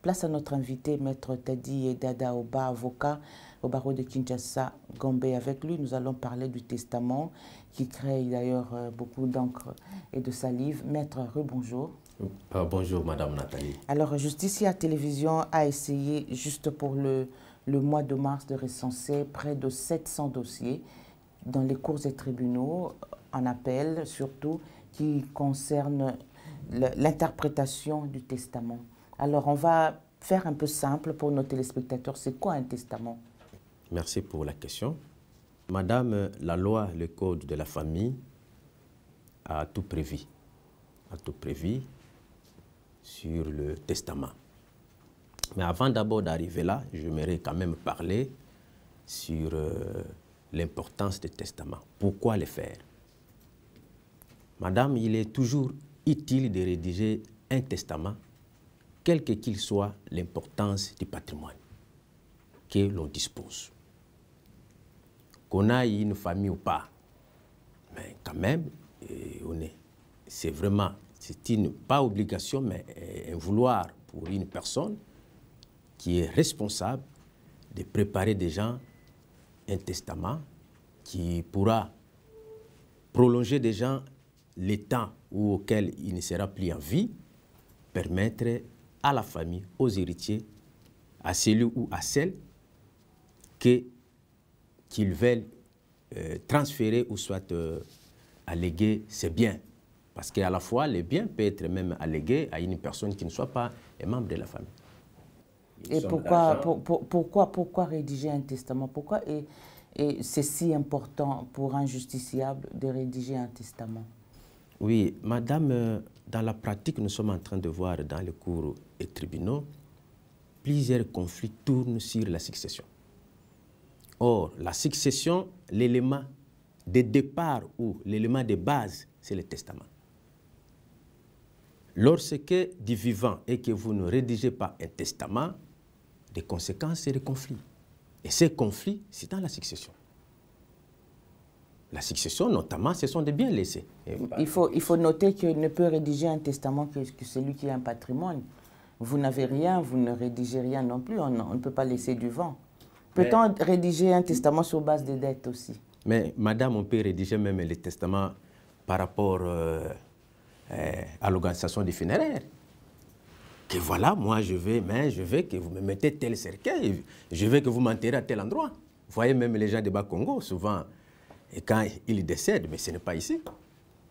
Place à notre invité, Maître Tadi Dada Oba, avocat au barreau de Kinshasa, Gombe. Avec lui, nous allons parler du testament qui crée d'ailleurs beaucoup d'encre et de salive. Maître, rebonjour. Bonjour, Madame Nathalie. Alors, Justicia Télévision a essayé, juste pour le mois de mars, de recenser près de 700 dossiers dans les cours et tribunaux, en appel surtout, qui concernent l'interprétation du testament. Alors, on va faire un peu simple pour nos téléspectateurs. C'est quoi un testament? Merci pour la question. Madame, la loi, le code de la famille a tout prévu. Sur le testament. Mais avant d'abord d'arriver là, j'aimerais quand même parler sur l'importance des testaments. Pourquoi les faire? Madame, il est toujours utile de rédiger un testament, quelle qu'il soit l'importance du patrimoine que l'on dispose. Qu'on ait une famille ou pas, mais quand même, c'est vraiment, c'est une, pas obligation, mais un vouloir pour une personne qui est responsable de préparer déjà un testament qui pourra prolonger déjà les temps auquel il ne sera plus en vie, permettre à la famille, aux héritiers, à celui ou à celle qu'ils veulent transférer ou soit alléguer ses biens. Parce qu'à la fois, les biens peuvent être même allégués à une personne qui ne soit pas un membre de la famille. Et pourquoi rédiger un testament? Pourquoi c'est si important pour un justiciable de rédiger un testament? Oui, madame, dans la pratique, nous sommes en train de voir dans les cours et tribunaux, plusieurs conflits tournent sur la succession. Or, la succession, l'élément de départ ou l'élément de base, c'est le testament. Lorsque du vivant et que vous ne rédigez pas un testament, des conséquences, c'est des conflits. Et ces conflits, c'est dans la succession. La succession, notamment, ce sont des biens laissés. Il faut noter qu'il ne peut rédiger un testament que celui qui a un patrimoine. Vous n'avez rien, vous ne rédigez rien non plus. On ne peut pas laisser du vent. Peut-on rédiger un testament sur base des dettes aussi? Mais madame, on peut rédiger même les testaments par rapport à l'organisation des funéraires. Que voilà, moi je veux que vous me mettez tel cercueil, je veux que vous m'enterrez à tel endroit. Vous voyez même les gens de Bas-Congo, souvent, et quand ils décèdent, mais ce n'est pas ici,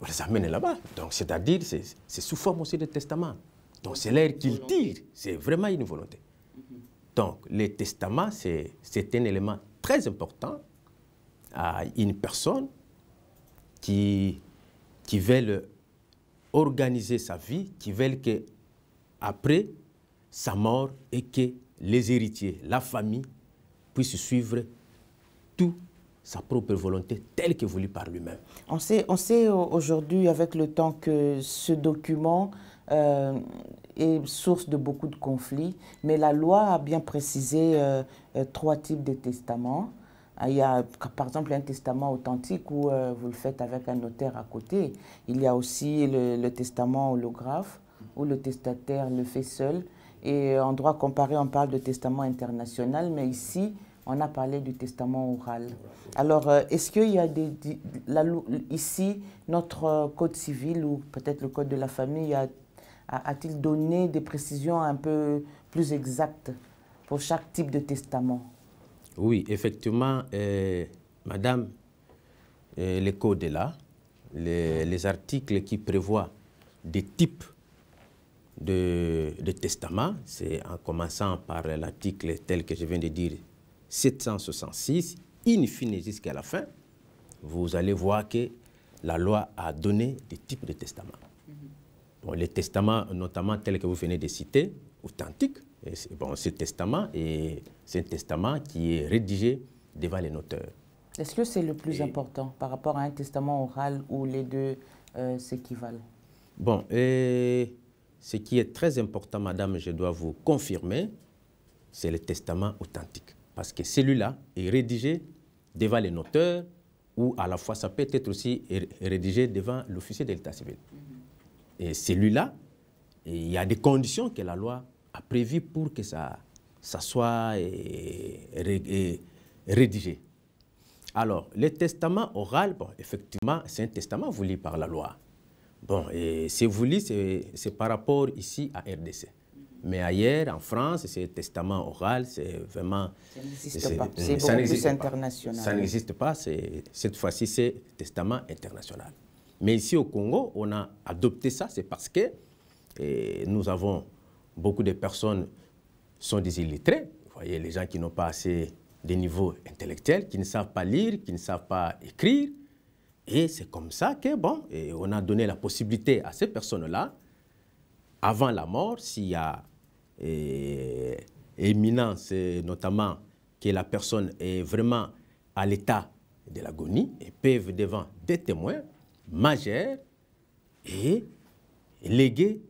on les amène là-bas. Donc c'est-à-dire, c'est sous forme aussi de testament. Donc c'est l'air qu'ils tirent, c'est vraiment une volonté. Donc les testaments, c'est un élément très important à une personne qui veut organiser sa vie, qui veulent qu'après sa mort et que les héritiers, la famille, puissent suivre toute sa propre volonté telle que voulue par lui-même. On sait aujourd'hui, avec le temps, que ce document est source de beaucoup de conflits, mais la loi a bien précisé 3 types de testaments. Il y a, par exemple, un testament authentique où vous le faites avec un notaire à côté. Il y a aussi le testament holographe, où le testataire le fait seul. Et en droit comparé, on parle de testament international, mais ici, on a parlé du testament oral. Alors, est-ce qu'il y a ici, notre code civil ou peut-être le code de la famille a-t-il donné des précisions un peu plus exactes pour chaque type de testament? Oui, effectivement, madame, le code est là. Les articles qui prévoient des types de testament, c'est en commençant par l'article tel que je viens de dire, 766, in fine jusqu'à la fin, vous allez voir que la loi a donné des types de testaments. Bon, les testaments, notamment tels que vous venez de citer, authentiques, bon, ce testament, c'est un testament qui est rédigé devant les notaires. Est-ce que c'est le plus important par rapport à un testament oral où les deux s'équivalent? Bon, ce qui est très important, madame, je dois vous confirmer, c'est le testament authentique. Parce que celui-là est rédigé devant les notaires ou à la fois ça peut être aussi rédigé devant l'officier de l'état civil. Et celui-là, il y a des conditions que la loi a prévu pour que ça soit rédigé. Alors, le testament oral, bon, effectivement, c'est un testament voulu par la loi. Bon, et c'est voulu, c'est par rapport ici à RDC. Mais ailleurs, en France, c'est testament oral, c'est vraiment... Ça n'existe pas, c'est beaucoup plus international. Ça n'existe pas, cette fois-ci, c'est testament international. Mais ici au Congo, on a adopté ça, c'est parce que nous avons beaucoup de personnes qui sont des illettrés. Vous voyez, les gens qui n'ont pas assez de niveau intellectuel, qui ne savent pas lire, qui ne savent pas écrire. Et c'est comme ça que, bon, on a donné la possibilité à ces personnes-là, avant la mort, s'il y a éminence, notamment que la personne est vraiment à l'état de l'agonie, et peuvent devant des témoins majeurs et léguer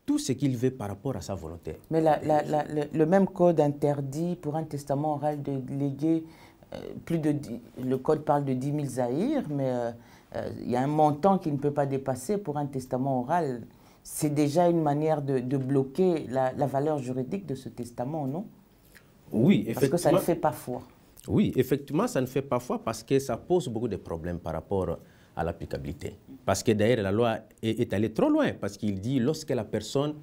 tout ce qu'il veut par rapport à sa volonté. Mais le même code interdit pour un testament oral de léguer le code parle de 10 000 zaïrs, mais il y a un montant qui ne peut pas dépasser pour un testament oral. C'est déjà une manière de bloquer la valeur juridique de ce testament, non? Oui, effectivement. Parce que ça ne fait pas foi. Oui, effectivement, ça ne fait pas foi parce que ça pose beaucoup de problèmes par rapport à l'applicabilité. Parce que d'ailleurs, la loi est allée trop loin, parce qu'il dit lorsque la personne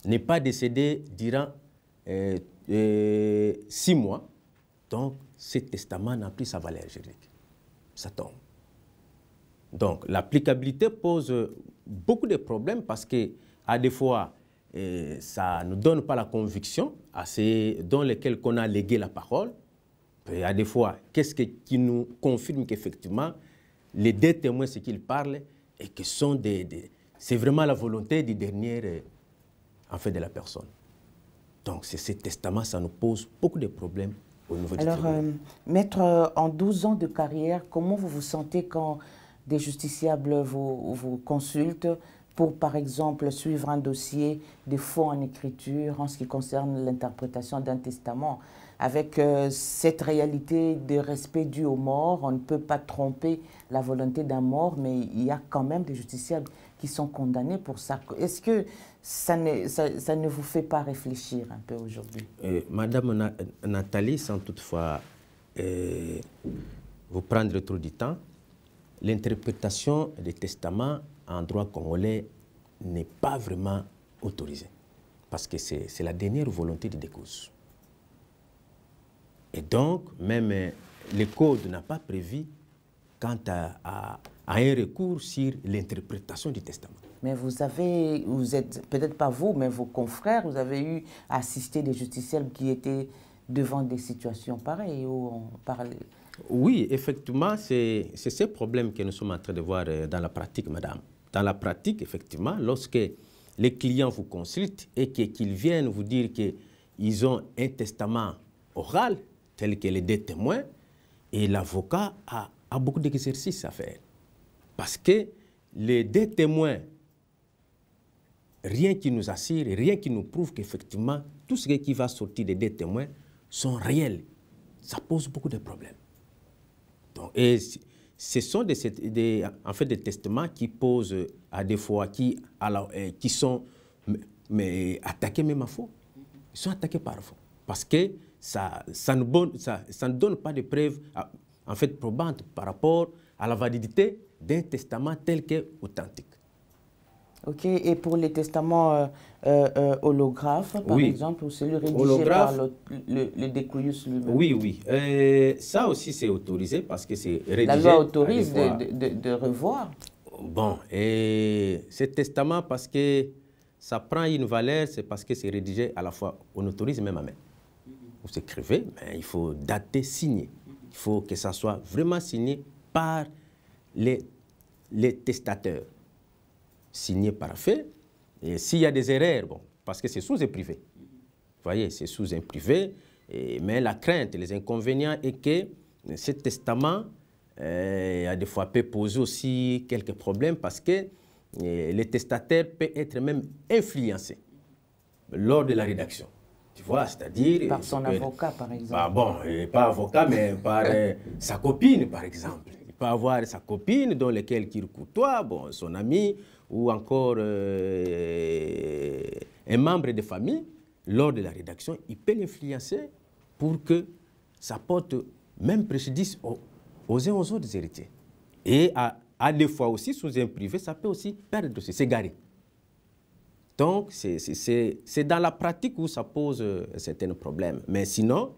n'est pas décédée durant 6 mois, donc ce testament n'a plus sa valeur juridique. Ça tombe. Donc l'applicabilité pose beaucoup de problèmes parce que, à des fois, ça ne donne pas la conviction à ceux dans lesquels on a légué la parole. Et à des fois, qu'est-ce qui nous confirme qu'effectivement, les deux témoins, ce qu'ils parlent, et que c'est vraiment la volonté du dernier, en fait, de la personne. Donc, ce testament, ça nous pose beaucoup de problèmes au niveau du tribunal. Alors, maître, en 12 ans de carrière, comment vous vous sentez quand des justiciables vous consultent pour, par exemple, suivre un dossier de faux en écriture en ce qui concerne l'interprétation d'un testament? Avec cette réalité de respect dû aux morts, on ne peut pas tromper la volonté d'un mort, mais il y a quand même des justiciables qui sont condamnés pour ça. Est-ce que ça ne vous fait pas réfléchir un peu aujourd'hui? Madame Nathalie, sans toutefois vous prendre trop du temps, l'interprétation des testaments en droit congolais n'est pas vraiment autorisée, parce que c'est la dernière volonté de décousse. Et donc, même le code n'a pas prévu quant à un recours sur l'interprétation du testament. Mais vous êtes, peut-être pas vous, mais vos confrères, vous avez eu à assister des justiciables qui étaient devant des situations pareilles où on parlait. Oui, effectivement, c'est ce problème que nous sommes en train de voir dans la pratique, madame. Dans la pratique, effectivement, lorsque les clients vous consultent et qu'ils viennent vous dire qu'ils ont un testament oral, tel que les deux témoins, et l'avocat a beaucoup d'exercices à faire. Parce que les deux témoins, rien qui nous assure, rien qui nous prouve qu'effectivement, tout ce qui va sortir des deux témoins sont réels. Ça pose beaucoup de problèmes. Donc, et ce sont en fait des testaments qui posent à des fois, qui sont attaqués même à faux. Ils sont attaqués par faux. Parce que ça ne donne pas de preuves en fait probantes par rapport à la validité d'un testament tel qu'authentique. Ok, et pour les testaments holographes, par exemple, ou celui rédigé par le découillus lui-même? Oui, oui. Ça aussi, c'est autorisé parce que c'est rédigé. La loi autorise de revoir? Bon, et ce testament, parce que ça prend une valeur, c'est parce que c'est rédigé à la fois, on autorise même à main. Vous écrivez, mais il faut dater, signer. Il faut que ça soit vraiment signé par les testateurs. Signé par fait. Et s'il y a des erreurs, bon, parce que c'est sous un privé. Vous voyez, c'est sous un privé. Mais la crainte, les inconvénients est que ce testament, à des fois, peut poser aussi quelques problèmes parce que le testataire peut être même influencé lors de la rédaction. Tu vois, c'est-à-dire... Par son avocat, par exemple. Bah bon, pas avocat, mais par sa copine, par exemple. Il peut avoir sa copine dans laquelle il côtoie, bon, son ami, ou encore un membre de famille, lors de la rédaction, il peut l'influencer pour que ça porte même préjudice aux uns aux autres héritiers. Et à des fois aussi, sous un privé, ça peut aussi perdre, s'égarer. Donc, c'est dans la pratique où ça pose certains problèmes. Mais sinon,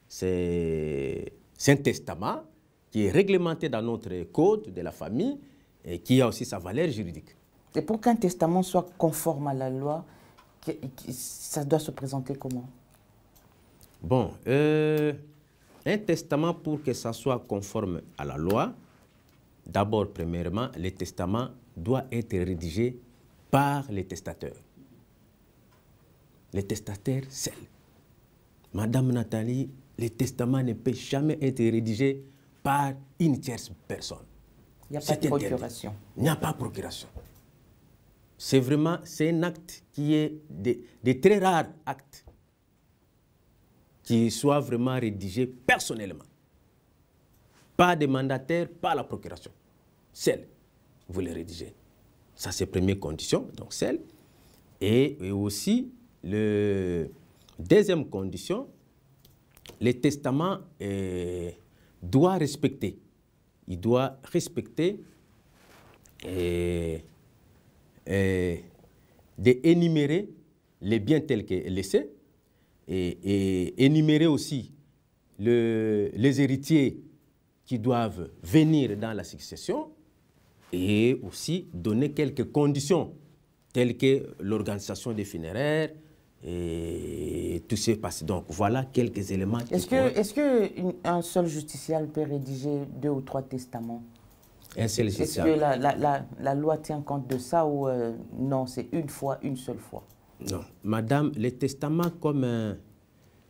c'est un testament qui est réglementé dans notre code de la famille et qui a aussi sa valeur juridique. Et pour qu'un testament soit conforme à la loi, ça doit se présenter comment? Bon, un testament, pour que ça soit conforme à la loi, d'abord, premièrement, le testament doit être rédigé par les testateurs. Les testateurs seuls. Madame Nathalie, le testament ne peut jamais être rédigé par une tierce personne. Il n'y a pas de procuration. Il n'y a pas de procuration. C'est vraiment, c'est un acte qui est de très rares actes qui soient vraiment rédigés personnellement. Pas de mandataire, pas la procuration. Seul, vous les rédigez. Ça, c'est la première condition, donc seul. Et aussi, la deuxième condition, le testament doit respecter. Il doit respecter d'énumérer les biens tels que laissés et énumérer aussi les héritiers qui doivent venir dans la succession et aussi donner quelques conditions telles que l'organisation des funéraires et tout ce passé. Donc voilà quelques éléments. Est-ce qu'un seul justiciable peut rédiger 2 ou 3 testaments? Un seul justiciable. Est-ce que la loi tient compte de ça ou non, c'est une fois, une seule fois? Non. Madame, le testament, comme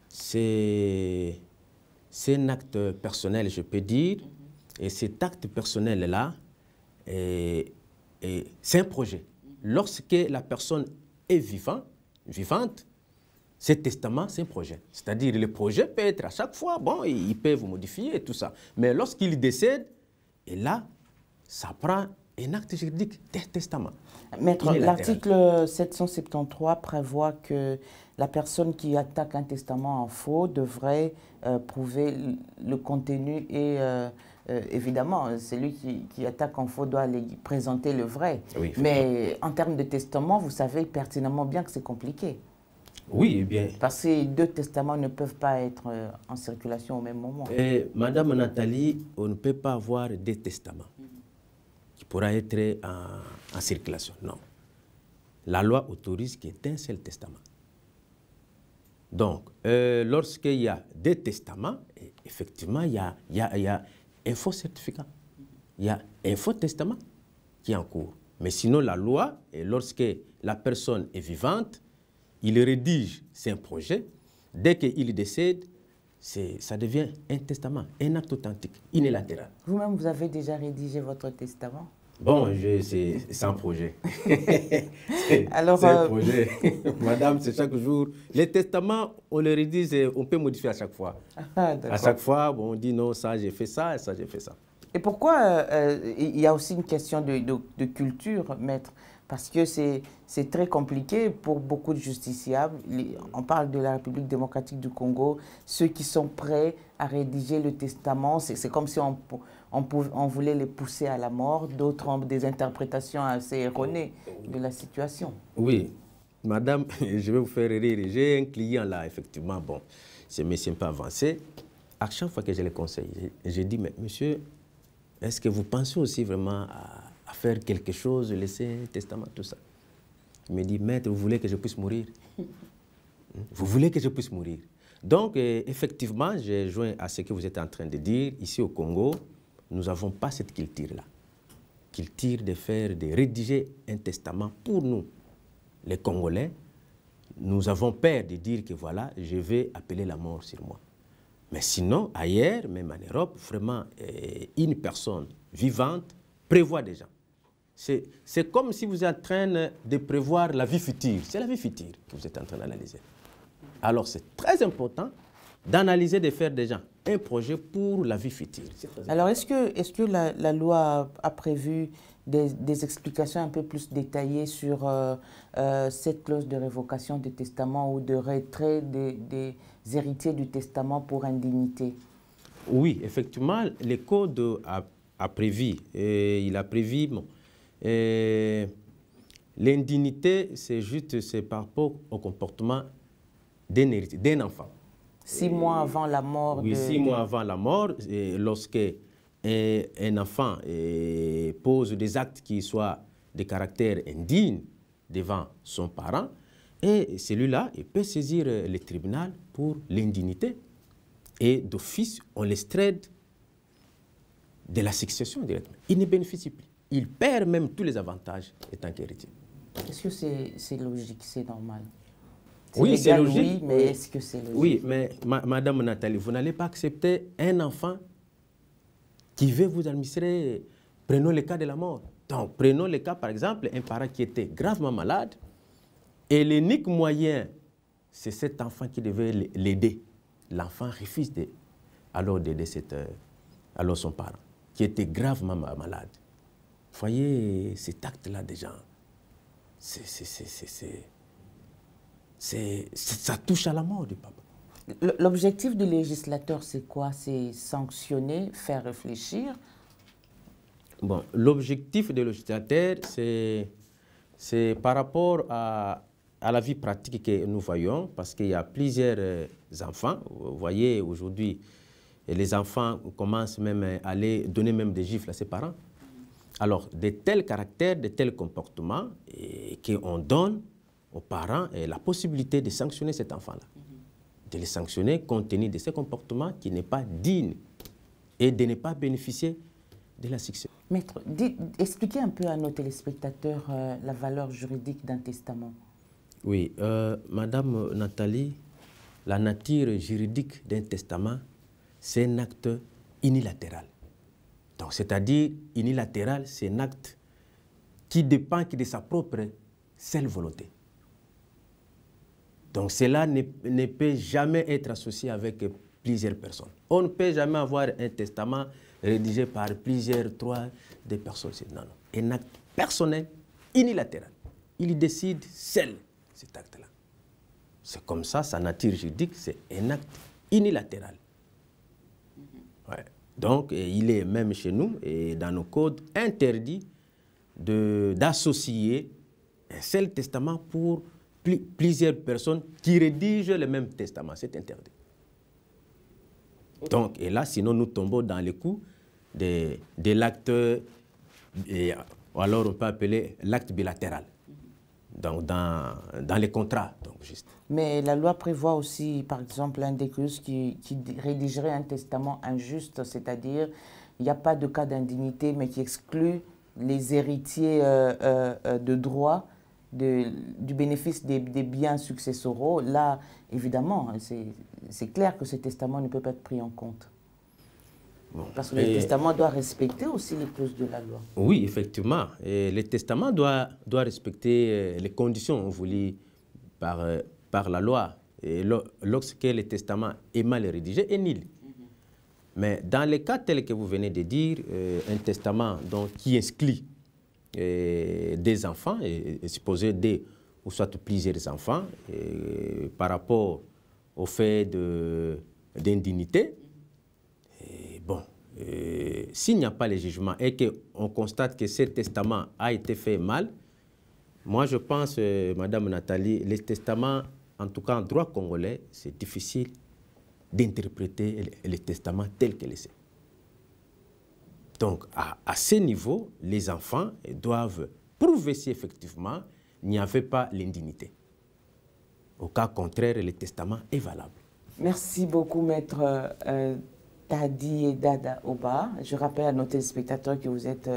c'est un acte personnel, je peux dire, et cet acte personnel-là, c'est un projet. Lorsque la personne est vivante, ce testament, c'est un projet. C'est-à-dire, le projet peut être à chaque fois, bon, ils peuvent modifier et tout ça. Mais lorsqu'il décède, et là, ça prend un acte juridique des testaments. Maître, l'article 773 prévoit que la personne qui attaque un testament en faux devrait prouver le contenu et évidemment, celui qui attaque en faux doit aller présenter le vrai. Oui, mais en termes de testament, vous savez pertinemment bien que c'est compliqué. Oui, eh bien. Parce que 2 testaments ne peuvent pas être en circulation au même moment. Madame Nathalie, on ne peut pas avoir 2 testaments qui pourra être en circulation. Non. La loi autorise qu'il y ait un seul testament. Donc, lorsqu'il y a 2 testaments, effectivement, il y a un faux certificat. Il y a un faux testament qui est en cours. Mais sinon, la loi, lorsque la personne est vivante, il rédige un projet. Dès qu'il décède, ça devient un testament, un acte authentique, unilatéral. Vous-même, vous avez déjà rédigé votre testament? Bon, c'est un projet. C'est un projet. Madame, c'est chaque jour. Les testaments, on les rédige et on peut modifier à chaque fois. À chaque fois, bon, on dit non, ça j'ai fait ça et ça j'ai fait ça. Et pourquoi il y a aussi une question de culture, maître? Parce que c'est très compliqué pour beaucoup de justiciables. On parle de la République démocratique du Congo. Ceux qui sont prêts à rédiger le testament, c'est comme si on voulait les pousser à la mort. D'autres ont des interprétations assez erronées de la situation. Oui, madame, je vais vous faire rire. J'ai un client là, effectivement, bon, c'est monsieur un peu avancé. À chaque fois que je le conseille, je dis, mais monsieur, est-ce que vous pensez aussi vraiment à faire quelque chose, laisser un testament, tout ça? Il me dit, maître, vous voulez que je puisse mourir? Vous voulez que je puisse mourir? Donc, effectivement, j'ai joint à ce que vous êtes en train de dire. Ici au Congo, nous n'avons pas cette culture-là. Culture de rédiger un testament pour nous, les Congolais. Nous avons peur de dire que voilà, je vais appeler la mort sur moi. Mais sinon, ailleurs, même en Europe, vraiment, une personne vivante prévoit déjà. C'est comme si vous êtes en train de prévoir la vie future. C'est la vie future que vous êtes en train d'analyser. Alors, c'est très important d'analyser, de faire déjà un projet pour la vie future. Alors, est-ce que la loi a prévu des explications un peu plus détaillées sur cette clause de révocation du testament ou de retrait des héritiers du testament pour indignité? Oui, effectivement, le code a prévu, il a prévu, bon, l'indignité, c'est par rapport au comportement d'un héritier, d'un enfant. 6 mois avant la mort. Oui, 6 mois avant la mort, lorsque un enfant pose des actes qui soient de caractère indigne devant son parent, et celui-là, il peut saisir le tribunal pour l'indignité. Et d'office, on l'extrait de la succession directement. Il ne bénéficie plus. Il perd même tous les avantages étant qu'héritier. Est-ce que c'est logique, c'est normal? Oui, c'est logique. Oui, mais est-ce que c'est logique? Oui, mais Madame Nathalie, vous n'allez pas accepter un enfant qui veut vous administrer. Prenons le cas de la mort. Donc, prenons le cas, par exemple, un parent qui était gravement malade et l'unique moyen, c'est cet enfant qui devait l'aider. L'enfant refuse d'aider alors son parent, qui était gravement malade. Vous voyez cet acte-là des gens, ça touche à la mort du papa. L'objectif du législateur, c'est quoi? C'est sanctionner, faire réfléchir? Bon, l'objectif du législateur, c'est par rapport à la vie pratique que nous voyons, parce qu'il y a plusieurs enfants. Vous voyez, aujourd'hui, les enfants commencent même à aller donner même des gifles à ses parents. Alors, de tels caractères, de tels comportements, qu'on donne aux parents la possibilité de sanctionner cet enfant-là. De les sanctionner compte tenu de ce comportement qui n'est pas digne et de ne pas bénéficier de la succession. Maître, expliquez un peu à nos téléspectateurs la valeur juridique d'un testament. Oui, Madame Nathalie, la nature juridique d'un testament, c'est un acte unilatéral. Donc, c'est-à-dire, unilatéral, c'est un acte qui dépend de sa propre seule volonté. Donc, cela ne peut jamais être associé avec plusieurs personnes. On ne peut jamais avoir un testament rédigé par plusieurs, 3 des personnes. Non, non. Un acte personnel, unilatéral. Il décide seul cet acte-là. C'est comme ça, sa nature juridique, c'est un acte unilatéral. Ouais. Donc, il est même chez nous, et dans nos codes, interdit d'associer un seul testament pour plusieurs personnes qui rédigent le même testament. C'est interdit. Donc, et là, sinon, nous tombons dans les coups de l'acte, ou alors on peut appeler l'acte bilatéral. Donc, dans les contrats, donc juste. Mais la loi prévoit aussi, par exemple, un décret qui rédigerait un testament injuste, c'est-à-dire il n'y a pas de cas d'indignité, mais qui exclut les héritiers de droit du bénéfice des biens successoraux. Là, évidemment, c'est clair que ce testament ne peut pas être pris en compte. Bon, parce que le testament doit respecter aussi les clauses de la loi. Oui, effectivement. Et le testament doit respecter les conditions voulues par la loi. Et lorsque le testament est mal rédigé, est nul. Mais dans les cas tels que vous venez de dire, un testament donc, qui exclut des enfants, et supposé des ou soit plusieurs enfants, par rapport au fait d'indignité, bon, s'il n'y a pas le jugement et qu'on constate que ce testament a été fait mal, moi je pense, Madame Nathalie, le testament, en tout cas en droit congolais, c'est difficile d'interpréter le testament tel qu'il est. Donc, à ce niveau, les enfants doivent prouver si effectivement il n'y avait pas l'indignité. Au cas contraire, le testament est valable. Merci beaucoup, Maître Tadi et Dada Oba. Je rappelle à nos téléspectateurs que vous êtes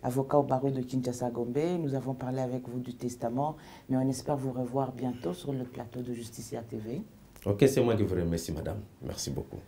avocat au barreau de Kinshasa-Gombe. Nous avons parlé avec vous du testament, mais on espère vous revoir bientôt sur le plateau de Justicia TV. Ok, c'est moi qui vous remercie, madame. Merci beaucoup.